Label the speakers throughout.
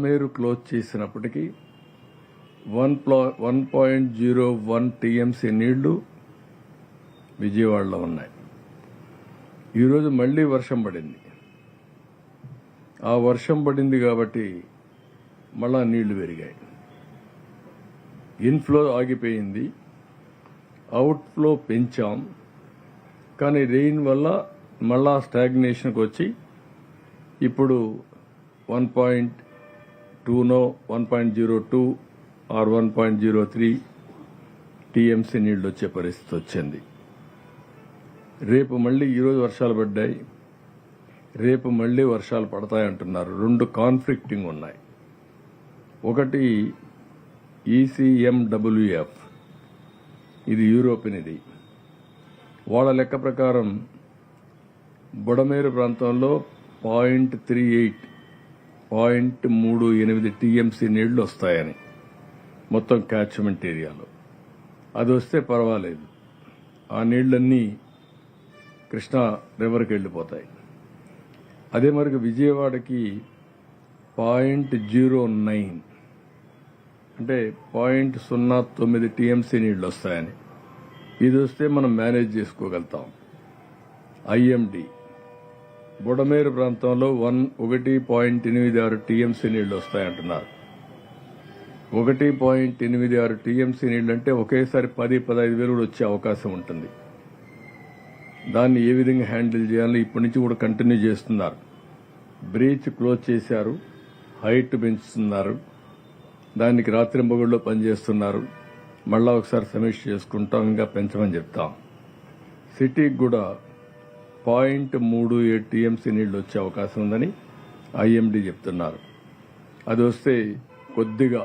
Speaker 1: Budameru close చేసినప్పటికీ 1.01 TMC నీళ్లు విజయవాడలో ఉన్నాయి. ఈరోజు మళ్లీ వర్షం పడింది. ఆ వర్షం పడింది కాబట్టి మళ్ళా నీళ్లు పెరిగాయి. ఇన్ఫ్లో ఆగిపోయింది, అవుట్ఫ్లో పెంచాం. కానీ రెయిన్ వల్ల మళ్ళా స్టాగ్నేషన్కి వచ్చి ఇప్పుడు 1.2 1.02 ఆర్ 1.03 టీఎంసీ నీళ్లు వచ్చే పరిస్థితి వచ్చింది. రేపు మళ్లీ ఈరోజు వర్షాలు పడ్డాయి, రేపు మళ్లీ వర్షాలు పడతాయంటున్నారు. రెండు కాన్ఫ్లిక్టింగ్ ఉన్నాయి. ఒకటి ECMWF, ఇది యూరోపియన్. ఇది వాళ్ళ లెక్క ప్రకారం బుడమేరు ప్రాంతంలో 0.38 టీఎంసీ నీళ్లు వస్తాయని మొత్తం క్యాచ్మెంట్ ఏరియాలో. అది వస్తే పర్వాలేదు, ఆ నీళ్లన్నీ కృష్ణా రివర్కి వెళ్ళిపోతాయి. అదే మరికి విజయవాడకి 0.09 అంటే 0.09 టీఎంసీ నీళ్లు వస్తాయని. ఇది వస్తే మనం మేనేజ్ చేసుకోగలుగుతాం. IMD బుడమేరు ప్రాంతంలో 1.86 టీఎంసీ నీళ్లు వస్తాయంటున్నారు. 1.86 టీఎంసీ నీళ్లు అంటే ఒకేసారి 10-15 వేలు కూడా వచ్చే అవకాశం ఉంటుంది. దాన్ని ఏ విధంగా హ్యాండిల్ చేయాలో ఇప్పటి నుంచి కూడా కంటిన్యూ చేస్తున్నారు. బ్రీచ్ క్లోజ్ చేశారు, హైట్ పెంచుతున్నారు, దానికి రాత్రింబగళ్ళు పనిచేస్తున్నారు. మళ్ళా ఒకసారి సమీక్ష చేసుకుంటాం, ఇంకా పెంచమని చెప్తాం. సిటీకి కూడా 0.37 టీఎంసీ నీళ్లు వచ్చే అవకాశం ఉందని IMD చెప్తున్నారు. అది వస్తే కొద్దిగా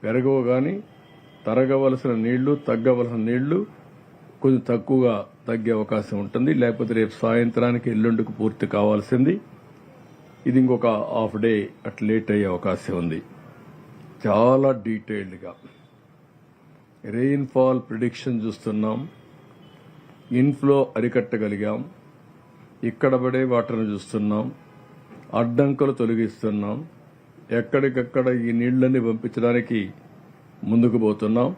Speaker 1: పెరగవు, కానీ తరగవలసిన నీళ్లు తగ్గవలసిన నీళ్లు కొంచెం తక్కువగా తగ్గే అవకాశం ఉంటుంది. లేకపోతే రేపు సాయంత్రానికి ఎల్లుండికి పూర్తి కావాల్సింది. ఇది ఇంకొక హాఫ్ డే అట్ లేట్ అయ్యే అవకాశం ఉంది. చాలా డీటెయిల్డ్గా రెయిన్ఫాల్ ప్రిడిక్షన్ చూస్తున్నాం. ఇన్ఫ్లో అరికట్టగలిగాం, ఇక్కడ పడే వాటర్ను చూస్తున్నాం, అడ్డంకులు తొలగిస్తున్నాం, ఎక్కడికక్కడ ఈ నీళ్లన్నీ పంపించడానికి ముందుకు పోతున్నాం.